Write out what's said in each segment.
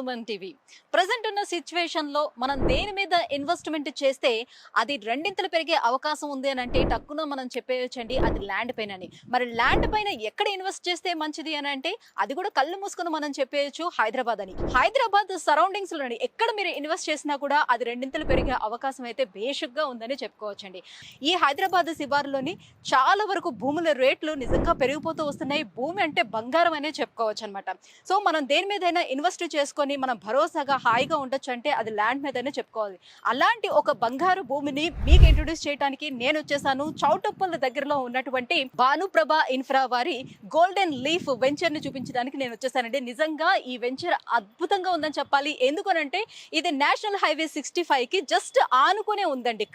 Suman TV. Present ఉన్న situation లో మనం దేని మీద ఇన్వెస్ట్మెంట్ చేస్తే అది రెండింతలు పెరిగే అవకాశం ఉంది అని అంటే టక్కున మనం చెప్పేయొచ్చండి అది ల్యాండ్ పైన అని. మరి ల్యాండ్ పైన ఎక్కడ ఇన్వెస్ట్ చేస్తే మంచిది అని అంటే అది కూడా కళ్ళు మూసుకొని మనం చెప్పేయచ్చు హైదరాబాద్ అని. హైదరాబాద్ సరౌండింగ్స్ లోని ఎక్కడ మీరు ఇన్వెస్ట్ చేసినా కూడా అది రెండింతలు పెరిగే అవకాశం అయితే బేషుగ్గా ఉందని చెప్పుకోవచ్చండి. ఈ హైదరాబాద్ శివారులోని చాలా వరకు భూముల రేట్లు నిజంగా పెరిగిపోతూ వస్తున్నాయి. భూమి అంటే బంగారం అనే చెప్పుకోవచ్చు అనమాట. సో మనం దేని మీదైనా ఇన్వెస్ట్ చేసుకొని మనం భరోసాగా హాయిగా ఉండొచ్చు అంటే అది ల్యాండ్ మీదనే చెప్పుకోవాలి. అలాంటి ఒక బంగారు భూమిని మీకు ఇంట్రొడ్యూస్ చేయడానికి నేను వచ్చేసాను. చౌటుప్పల్ దగ్గరలో ఉన్నటువంటి భానుప్రభ ఇన్ఫ్రా వారి గోల్డెన్ లీఫ్ వెంచర్ ని చూపించడానికి నేను వచ్చేసానండి. నిజంగా ఈ వెంచర్ అద్భుతంగా ఉందని చెప్పాలి. ఎందుకనంటే ఇది నేషనల్ హైవే 65 కి జస్ట్ ఆనుకునే ఉందండి.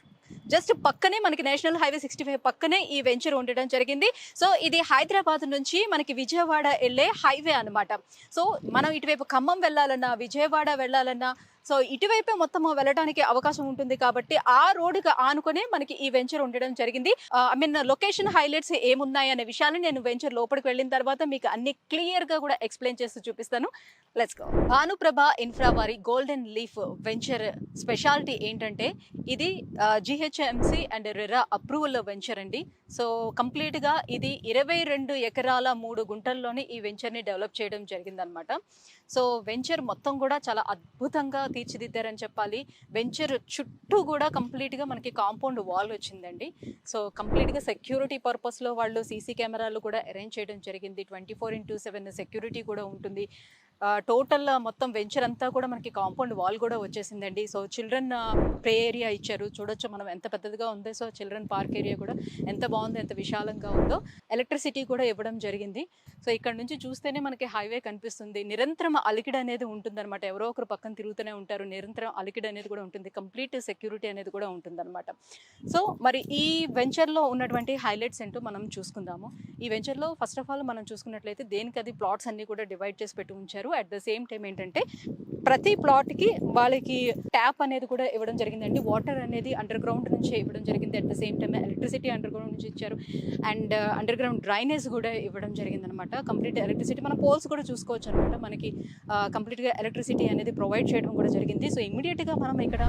జస్ట్ పక్కనే మనకి నేషనల్ హైవే 65 పక్కనే ఈ వెంచర్ ఉండడం జరిగింది. సో ఇది హైదరాబాద్ నుంచి మనకి విజయవాడ వెళ్ళే హైవే అనమాట. సో మనం ఇటువైపు ఖమ్మం వెళ్ళాలన్నా, విజయవాడ వెళ్ళాలన్నా సో ఇటువైపే మొత్తం వెళ్ళడానికి అవకాశం ఉంటుంది కాబట్టి ఆ రోడ్డుకి ఆనుకునే మనకి ఈ వెంచర్ ఉండడం జరిగింది. లొకేషన్ హైలైట్స్ ఏమున్నాయి అనే విషయాన్ని నేను వెంచర్ లోపలికి వెళ్ళిన తర్వాత మీకు అన్ని క్లియర్ గా కూడా ఎక్స్ప్లెయిన్ చేస్తూ చూపిస్తాను. Let's go. భానుప్రభ ఇన్ఫ్రా వారి గోల్డెన్ లీఫ్ వెంచర్ స్పెషాలిటీ ఏంటంటే ఇది GHMC and RERA approval venture అండి. సో కంప్లీట్ గా ఇది 22 ఎకరాల 3 గుంటల్లోని ఈ వెంచర్ ని డెవలప్ చేయడం జరిగిందనమాట. సో వెంచర్ మొత్తం కూడా చాలా అద్భుతంగా తీర్చిదిద్దారని చెప్పాలి. వెంచర్ చుట్టూ కూడా కంప్లీట్గా మనకి కాంపౌండ్ వాల్ వచ్చిందండి. సో కంప్లీట్గా సెక్యూరిటీ పర్పస్లో వాళ్ళు సీసీ కెమెరాలు కూడా అరేంజ్ చేయడం జరిగింది. 24/7 సెక్యూరిటీ కూడా ఉంటుంది. టోటల్ మొత్తం వెంచర్ అంతా కూడా మనకి కాంపౌండ్ వాల్ కూడా వచ్చేసిందండి. సో చిల్డ్రన్ ప్లే ఏరియా ఇచ్చారు. చూడొచ్చు మనం ఎంత పెద్దదిగా ఉందో. సో చిల్డ్రన్ పార్క్ ఏరియా కూడా ఎంత బాగుందో, ఎంత విశాలంగా ఉందో. ఎలక్ట్రిసిటీ కూడా ఇవ్వడం జరిగింది. సో ఇక్కడ నుంచి చూస్తేనే మనకి హైవే కనిపిస్తుంది. నిరంతరం అలికిడి అనేది ఉంటుందన్నమాట. ఎవరో ఒకరు పక్కన తిరుగుతూనే ఉంటారు. నిరంతరం అలికిడి అనేది కూడా ఉంటుంది. కంప్లీట్ సెక్యూరిటీ అనేది కూడా ఉంటుందన్నమాట. సో మరి ఈ వెంచర్లో ఉన్నటువంటి హైలైట్స్ ఏంటో మనం చూసుకుందాము. ఈ వెంచర్లో ఫస్ట్ ఆఫ్ ఆల్ మనం చూసుకున్నట్లయితే దేనికి అది ప్లాట్స్ అన్ని కూడా డివైడ్ చేసి పెట్టి ఉంచారు. అట్ ద సేమ్ టైం ఏంటంటే ప్రతి ప్లాట్కి వాళ్ళకి ట్యాప్ అనేది కూడా ఇవ్వడం జరిగిందండి. వాటర్ అనేది అండర్ గ్రౌండ్ నుంచి ఇవ్వడం జరిగింది. At the same time electricity under ground నుంచి ఇచ్చారు. అండ్ అండర్ గ్రౌండ్ డ్రైనేజ్ కూడా ఇవ్వడం జరిగిందనమాట. కంప్లీట్ ఎలక్ట్రిసిటీ మన పోల్స్ కూడా చూసుకోవచ్చు అనమాట. మనకి కంప్లీట్గా ఎలక్ట్రిసిటీ అనేది ప్రొవైడ్ చేయడం కూడా జరిగింది. సో ఇమీడియట్గా మనం ఇక్కడ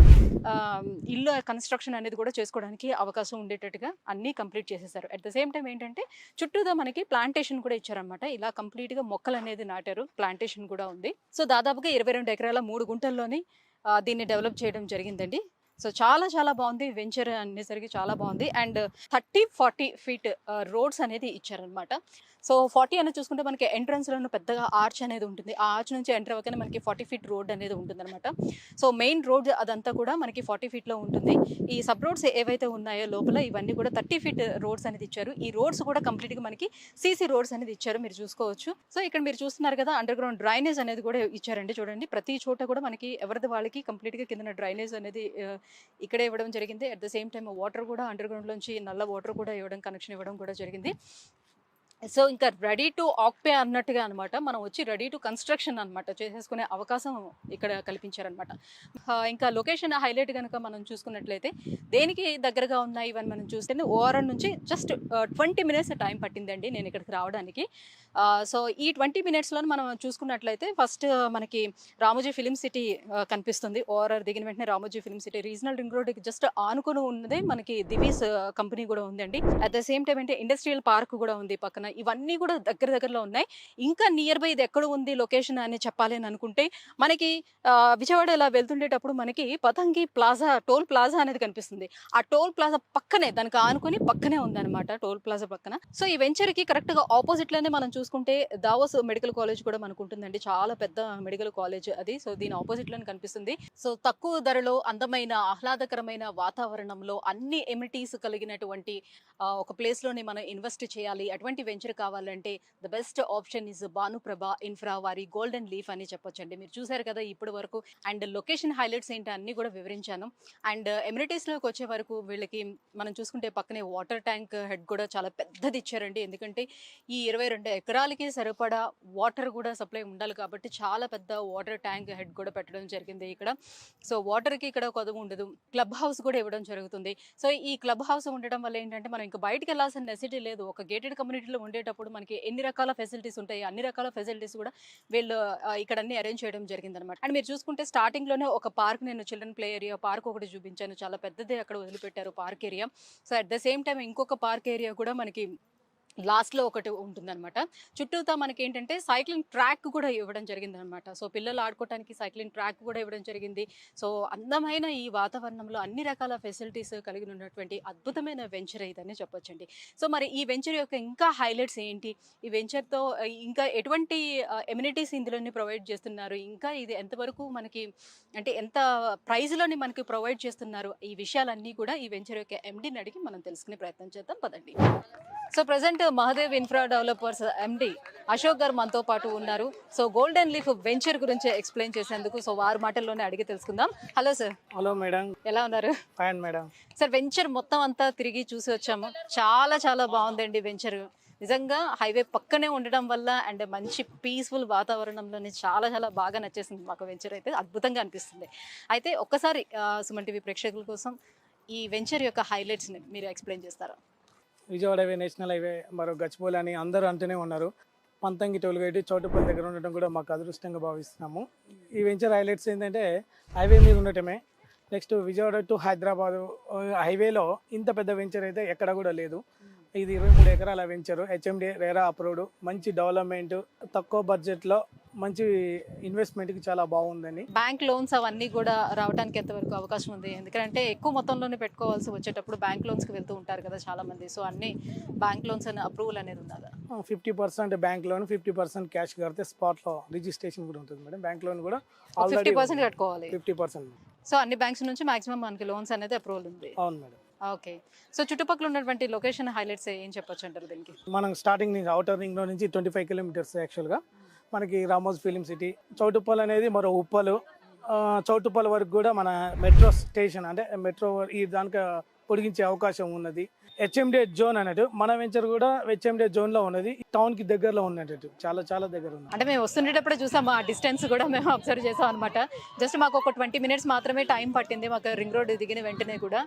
ఇల్లు కన్స్ట్రక్షన్ అనేది కూడా చేసుకోవడానికి అవకాశం ఉండేటట్టుగా అన్నీ కంప్లీట్ చేసేసారు. అట్ ద సేమ్ టైం ఏంటంటే చుట్టూదా మనకి ప్లాంటేషన్ కూడా ఇచ్చారనమాట. ఇలా కంప్లీట్గా మొక్కలు అనేది నాటారు. ప్లాంటేషన్ కూడా ఉంది. సో దాదాపుగా 22 ఎకరాల 3 గుంటల్లోని దీన్ని డెవలప్ చేయడం జరిగిందండి. సో చాలా చాలా బాగుంది. వెంచర్ అనేసరికి చాలా బాగుంది. అండ్ 30-40 ఫీట్ రోడ్స్ అనేది ఇచ్చారనమాట. సో 40 అనేది చూసుకుంటే మనకి ఎంట్రన్స్లో పెద్దగా ఆర్చ్ అనేది ఉంటుంది. ఆ ఆర్చ్ నుంచి ఎంటర్ అవ్వగానే మనకి 40 ఫీట్ రోడ్ అనేది ఉంటుంది అనమాట. సో మెయిన్ రోడ్ అదంతా కూడా మనకి 40 ఫీట్లో ఉంటుంది. ఈ సబ్ రోడ్స్ ఏవైతే ఉన్నాయో లోపల ఇవన్నీ కూడా 30 ఫీట్ రోడ్స్ అనేది ఇచ్చారు. ఈ రోడ్స్ కూడా కంప్లీట్గా మనకి సీసీ రోడ్స్ అనేది ఇచ్చారు. మీరు చూసుకోవచ్చు. సో ఇక్కడ మీరు చూస్తున్నారు కదా అండర్ గ్రౌండ్ డ్రైనేజ్ అనేది కూడా ఇచ్చారండి. చూడండి ప్రతి చోట కూడా మనకి ఎవరిది వాళ్ళకి కంప్లీట్గా కింద డ్రైనేజ్ అనేది ఇక్కడే ఇవ్వడం జరిగింది. At the same time water కూడా అండర్ గ్రౌండ్ నుంచి నల్ల వాటర్ కూడా ఇవ్వడం, కనెక్షన్ ఇవ్వడం కూడా జరిగింది. సో ఇంకా రెడీ టు ఆక్యుపై అన్నట్టుగా అనమాట. మనం వచ్చి రెడీ టు కన్స్ట్రక్షన్ అనమాట చేసేసుకునే అవకాశం ఇక్కడ కల్పించారనమాట. ఇంకా లొకేషన్ హైలైట్ కనుక మనం చూసుకున్నట్లయితే దేనికి దగ్గరగా ఉన్నాయి ఇవన్నీ మనం చూస్తే ఓఆర్ఆర్ నుంచి జస్ట్ 20 మినిట్స్ టైం పట్టిందండి నేను ఇక్కడికి రావడానికి. సో ఈ 20 మినిట్స్లో మనం చూసుకున్నట్లయితే ఫస్ట్ మనకి రామోజీ ఫిలిం సిటీ కనిపిస్తుంది. ఓఆర్ఆర్ దిగిన వెంటనే Ramoji film city regional ring రోడ్కి జస్ట్ ఆనుకుని ఉన్నదే మనకి దివీస్ కంపెనీ కూడా ఉందండి. అట్ ద సేమ్ టైం అంటే ఇండస్ట్రియల్ పార్క్ కూడా ఉంది పక్కన. ఇవన్నీ కూడా దగ్గరలో ఉన్నాయి. ఇంకా నియర్ బై ఇది ఎక్కడ ఉంది లొకేషన్ అని చెప్పాలి అని అనుకుంటే మనకి విజయవాడ ఇలా వెళ్తుండేటప్పుడు మనకి పతంగి ప్లాజా, టోల్ ప్లాజా అనేది కనిపిస్తుంది. ఆ టోల్ ప్లాజా పక్కనే దానికి ఆనుకొని పక్కనే ఉందన్నమాట టోల్ ప్లాజా పక్కన. సో ఈ వెంచర్ కి కరెక్ట్ గా ఆపోజిట్ లోనే మనం చూసుకుంటే దావోస్ మెడికల్ కాలేజ్ కూడా మనకు ఉంటుందండి. చాలా పెద్ద మెడికల్ కాలేజ్ అది. సో దీని ఆపోజిట్ లోనే కనిపిస్తుంది. సో తక్కువ ధరలో అందమైన ఆహ్లాదకరమైన వాతావరణంలో అన్ని ఎమినిటీస్ కలిగినటువంటి ఒక ప్లేస్ లోనే మనం ఇన్వెస్ట్ చేయాలి. అటువంటి వెంచర్ కావాలంటే the best option is Bhanuprabha infra వారి గోల్డెన్ లీఫ్ అని చెప్పొచ్చండి. మీరు చూసారు కదా ఇప్పటి వరకు. అండ్ లొకేషన్ హైలైట్స్ ఏంటి అన్ని కూడా వివరించాను. అండ్ ఎమినిటీస్లోకి వచ్చే వరకు వీళ్ళకి మనం చూసుకుంటే పక్కనే వాటర్ ట్యాంక్ హెడ్ కూడా చాలా పెద్దది ఇచ్చారండి. ఎందుకంటే ఈ 22 ఎకరాలకి సరిపడా వాటర్ కూడా సప్లై ఉండాలి కాబట్టి చాలా పెద్ద వాటర్ ట్యాంక్ హెడ్ కూడా పెట్టడం జరిగింది ఇక్కడ. సో వాటర్కి ఇక్కడ కొదవ ఉండదు. క్లబ్ హౌస్ కూడా ఇవ్వడం జరుగుతుంది. సో ఈ క్లబ్ హౌస్ ఉండడం వల్ల ఏంటంటే మనం ఇంకా బయటకు వెళ్ళాల్సిన నెసిటీ లేదు. ఒక గేటెడ్ కమ్యూనిటీలో ఉండేటప్పుడు మనకి ఎన్ని రకాల ఫెసిలిటీస్ ఉంటాయి, అన్ని రకాల ఫెసిలిటీస్ కూడా వీళ్ళు ఇక్కడ అన్ని అరేంజ్ చేయడం జరిగిందనమాట. అండ్ మీరు చూసుకుంటే స్టార్టింగ్లోనే ఒక పార్క్, నేను చిల్డ్రన్ ప్లే ఏరియా పార్క్ ఒకటి చూపించాను, చాలా పెద్దదే అక్కడ వదిలిపెట్టారు park area. So at the same time ఇంకొక పార్క్ ఏరియా కూడా మనకి లాస్ట్లో ఒకటి ఉంటుందన్నమాట. చుట్టూతా మనకి ఏంటంటే సైక్లింగ్ ట్రాక్ కూడా ఇవ్వడం జరిగిందనమాట. సో పిల్లలు ఆడుకోవడానికి సైక్లింగ్ ట్రాక్ కూడా ఇవ్వడం జరిగింది. సో అందమైన ఈ వాతావరణంలో అన్ని రకాల ఫెసిలిటీస్ కలిగి ఉన్నటువంటి అద్భుతమైన వెంచర్ ఇదని చెప్పొచ్చండి. సో మరి ఈ వెంచర్ యొక్క ఇంకా హైలైట్స్ ఏంటి, ఈ వెంచర్తో ఇంకా ఎటువంటి ఎమ్యూనిటీస్ ఇందులోని ప్రొవైడ్ చేస్తున్నారు, ఇంకా ఇది ఎంతవరకు మనకి అంటే ఎంత ప్రైజ్లోని మనకి ప్రొవైడ్ చేస్తున్నారు, ఈ విషయాలన్నీ కూడా ఈ వెంచర్ యొక్క ఎండీని అడిగి మనం తెలుసుకునే ప్రయత్నం చేద్దాం, పదండి. So present Mahadev infra developers MD Ashok garu మనతో పాటు ఉన్నారు. సో గోల్డెన్ లీఫ్ వెంచర్ గురించి ఎక్స్ప్లెయిన్ చేసేందుకు సో వారి మాటల్లోనే అడిగి తెలుసుకుందాం. Hello sir. హలో మేడం, ఎలా ఉన్నారు? Fine madam. సార్ వెంచర్ మొత్తం అంతా తిరిగి చూసి వచ్చాము, చాలా చాలా బాగుందండి వెంచర్. నిజంగా హైవే పక్కనే ఉండడం వల్ల అండ్ మంచి పీస్ఫుల్ వాతావరణంలోనే చాలా చాలా బాగా నచ్చేసింది మాకు వెంచర్, అయితే అద్భుతంగా అనిపిస్తుంది. అయితే ఒక్కసారి సుమన్ టీవీ ప్రేక్షకుల కోసం ఈ వెంచర్ యొక్క హైలైట్స్ని మీరు ఎక్స్ప్లెయిన్ చేస్తారా? విజయవాడ హైవే, నేషనల్ హైవే, మరో గచ్చిబౌలి అని అందరూ అంటూనే ఉన్నారు. పంతంగి టోల్గేట్ చౌటుపల్లి దగ్గర ఉండటం కూడా మాకు అదృష్టంగా భావిస్తున్నాము. ఈ వెంచర్ హైలైట్స్ ఏంటంటే హైవే మీద ఉండటమే. నెక్స్ట్ విజయవాడ టు హైదరాబాద్ హైవేలో ఇంత పెద్ద వెంచర్ అయితే ఎక్కడ కూడా లేదు. ఇది 23 ఎకరాల వెంచరు, హెచ్ఎండి రేరా అప్రూవ్డ్, మంచి డెవలప్మెంట్, తక్కువ బడ్జెట్లో మంచి ఇన్వెస్ట్మెంట్కి చాలా బాగుందని. బ్యాంక్ లోన్స్ అవన్నీ కూడా రావడానికి ఎంతవరకు అవకాశం ఉంది? ఎందుకంటే ఎక్కువ మొత్తంలోనే పెట్టుకోవాల్సి వచ్చేటప్పుడు బ్యాంక్ లోన్స్కి వెళ్తూ ఉంటారు కదా చాలా మంది. సో అన్ని బ్యాంక్ లోన్స్ అనే అప్రూవల్ అనేది ఉన్నదా? 50% బ్యాంక్ లోన్, 50% క్యాష్ కడితే స్పాట్లో రిజిస్ట్రేషన్ కూడా ఉంటుంది మేడం. బ్యాంక్ లోన్ కూడా 50% కట్టుకోవాలి. 50%. సో అన్ని బ్యాంక్స్ నుంచి మాక్సిమం మనకి లోన్స్ అనేది అప్రూవల్ ఉంది. అవును మేడం. ఓకే. సో చుట్టుపక్కల ఉన్నటువంటి లొకేషన్ హైలైట్స్ ఏం చెప్పొచ్చు అంటారు దీనికి? మనం స్టార్టింగ్ నుంచి అవుటర్ రింగ్లో నుంచి 25 కిలోమీటర్స్ యాక్చువల్గా మనకి రామోజ్ ఫిలిం సిటీ, చౌటుప్పల్ అనేది మరో ఉప్పలు, చౌటుప్పల్ వరకు కూడా మన మెట్రో స్టేషన్ అంటే మెట్రో ఈ దానికి పొడిగించే అవకాశం ఉన్నది. హెచ్ఎండిఏ జోన్ అన్నట్టు మన వెంచర్ కూడా హెచ్ఎండిఏ జోన్లో ఉన్నది, టౌన్కి దగ్గరలో ఉన్నట్టు, చాలా చాలా దగ్గర ఉంది. అంటే మేము వస్తుండేటప్పుడే చూసాము, ఆ డిస్టెన్స్ కూడా మేము అబ్జర్వ్ చేసాం అనమాట. జస్ట్ మాకు ఒక 20 minutes మాత్రమే టైం పట్టింది మాకు రింగ్ రోడ్ దిగిన వెంటనే కూడా.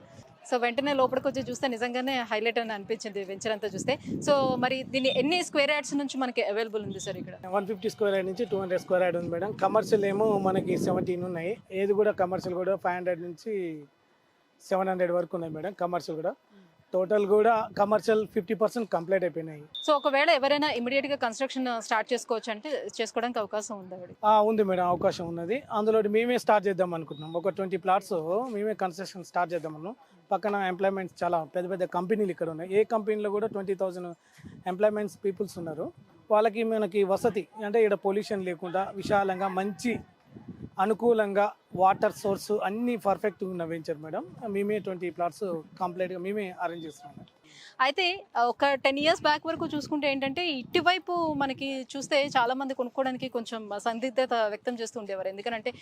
సో వెంటనే లోపలికి వచ్చి చూస్తే నిజంగానే హైలైట్ అని అనిపించింది వెంచర్ అంతా చూస్తే. సో మరి దీన్ని ఎన్ని స్క్వేర్ యార్డ్స్ నుంచి మనకి అవైలబుల్ ఉంది సార్ ఇక్కడ? 150 స్క్వేర్ యార్డ్ నుంచి 200 స్క్వేర్ యార్డ్ ఉంది మేడం. కమర్షియల్ ఏమో మనకి 17 ఉన్నాయి, ఏది కూడా కమర్షియల్ కూడా 500 నుంచి 700 వరకు ఉన్నాయి మేడం. కమర్షియల్ కూడా టోటల్ కూడా కమర్షియల్ 50% కంప్లీట్ అయిపోయినాయి. సో ఒకవేళ ఎవరైనా ఇమీడియట్ గా కన్స్ట్రక్షన్ స్టార్ట్ చేసుకోవచ్చు అంటే చేసుకోవడానికి అవకాశం ఉందా? ఉంది మేడం, అవకాశం ఉన్నది. అందులో మేమే స్టార్ట్ చేద్దాం అనుకుంటున్నాం. ఒక 20 plots మేమే కన్స్ట్రక్షన్ స్టార్ట్ చేద్దామన్నాం. పక్కన ఎంప్లాయ్మెంట్స్ చాలా పెద్ద పెద్ద కంపెనీలు ఇక్కడ ఉన్నాయి. ఏ కంపెనీలో కూడా 20,000 ఎంప్లాయ్మెంట్స్ పీపుల్స్ ఉన్నారు. వాళ్ళకి మనకి వసతి అంటే ఇక్కడ పొల్యూషన్ లేకుండా విశాలంగా మంచి అనుకూలంగా వాటర్ సోర్స్ అన్నీ పర్ఫెక్ట్గా ఉన్న వెంచర్ మేడం. మేమే 20 plots కంప్లీట్గా మేమే అరేంజ్ చేస్తున్నాం. అయితే ఒక 10 years బ్యాక్ వరకు చూసుకుంటే ఏంటంటే ఇటువైపు మనకి చూస్తే చాలా మంది కొనుక్కోవడానికి కొంచెం సందిగ్ధత వ్యక్తం చేస్తూ ఉండేవారు. ఎందుకంటే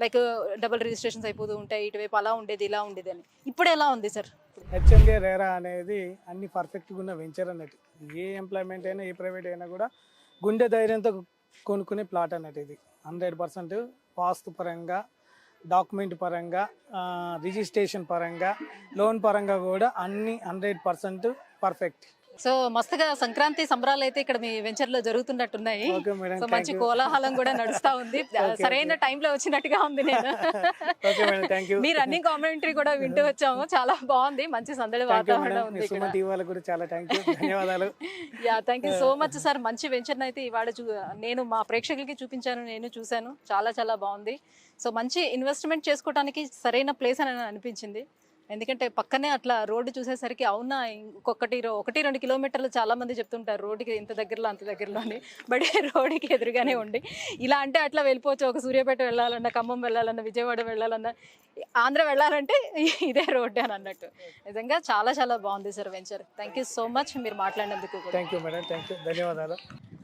లైక్ డబుల్ రిజిస్ట్రేషన్స్ అయిపోతూ ఉంటాయి, ఇటువైపు అలా ఉండేది ఇలా ఉండేది అని. ఇప్పుడు ఎలా ఉంది సార్? హెచ్ఎండిఏ రేరా అనేది అన్ని పర్ఫెక్ట్గా ఉన్న వెంచర్ అన్నట్టు. ఏ ఎంప్లాయ్మెంట్ అయినా ఏ ప్రైవేట్ అయినా కూడా గుండె ధైర్యంతో కొనుక్కునే ప్లాట్ అన్నట్టు. ఇది 100% వాస్తు పరంగా, డాక్యుమెంట్ పరంగా, రిజిస్ట్రేషన్ పరంగా, లోన్ పరంగా కూడా అన్ని 100% పర్ఫెక్ట్. సో మస్తుగా సంక్రాంతి సంబరాలు అయితే ఇక్కడ మీ వెంచర్ లో జరుగుతున్నట్టున్నాయి. సో మంచి కోలాహలం కూడా నడుస్తా ఉంది. సరైన టైంలో వచ్చినట్టుగా ఉంది. నేను మీ రన్నింగ్ కామెంటరీ కూడా వింటూ వచ్చాము, చాలా బాగుంది, మంచి సందడి వాతావరణం ఉంది. Yeah, thank you so much sir. మంచి వెంచర్ అయితే ఇవాళ నేను మా ప్రేక్షకులకి చూపించాను, నేను చూశాను, చాలా చాలా బాగుంది. సో మంచి ఇన్వెస్ట్మెంట్ చేసుకోవడానికి సరైన ప్లేస్ అని అనిపించింది. ఎందుకంటే పక్కనే అట్లా రోడ్డు చూసేసరికి అవునా ఇంకొకటి 1-2 కిలోమీటర్లు చాలా మంది చెప్తుంటారు రోడ్డుకి ఇంత దగ్గరలో అంత దగ్గరలో అని. బట్ రోడ్డుకి ఎదురుగానే ఉండి ఇలా అంటే అట్లా వెళ్ళిపోవచ్చు. ఒక సూర్యాపేట వెళ్ళాలన్నా, ఖమ్మం వెళ్ళాలన్నా, విజయవాడ వెళ్ళాలన్నా, ఆంధ్ర వెళ్ళాలంటే ఇదే రోడ్డు అని అన్నట్టు. నిజంగా చాలా చాలా బాగుంది sir venture. Thank you so much మీరు మాట్లాడినందుకు. Thank you madam, thank you, ధన్యవాదాలు.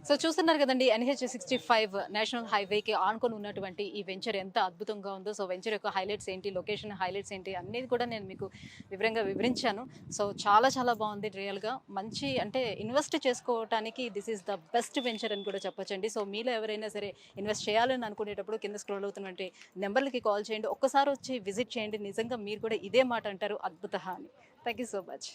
సో చూస్తున్నారు కదండి, NH65 నేషనల్ హైవేకి ఆనుకొని ఉన్నటువంటి ఈ వెంచర్ ఎంత అద్భుతంగా ఉందో. సో వెంచర్ యొక్క హైలైట్స్ ఏంటి, లొకేషన్ హైలైట్స్ ఏంటి అనేది కూడా నేను మీకు వివరంగా వివరించాను. సో చాలా చాలా బాగుంది రియల్గా. మంచి అంటే ఇన్వెస్ట్ చేసుకోవడానికి this is the best venture అని కూడా చెప్పొచ్చండి. సో మీలో ఎవరైనా సరే ఇన్వెస్ట్ చేయాలని అనుకునేటప్పుడు కింద స్క్రోల్ అవుతున్నటువంటి నెంబర్లకి కాల్ చేయండి, ఒక్కసారి వచ్చి విజిట్ చేయండి. నిజంగా మీరు కూడా ఇదే మాట అంటారు, అద్భుత అని. Thank you so much.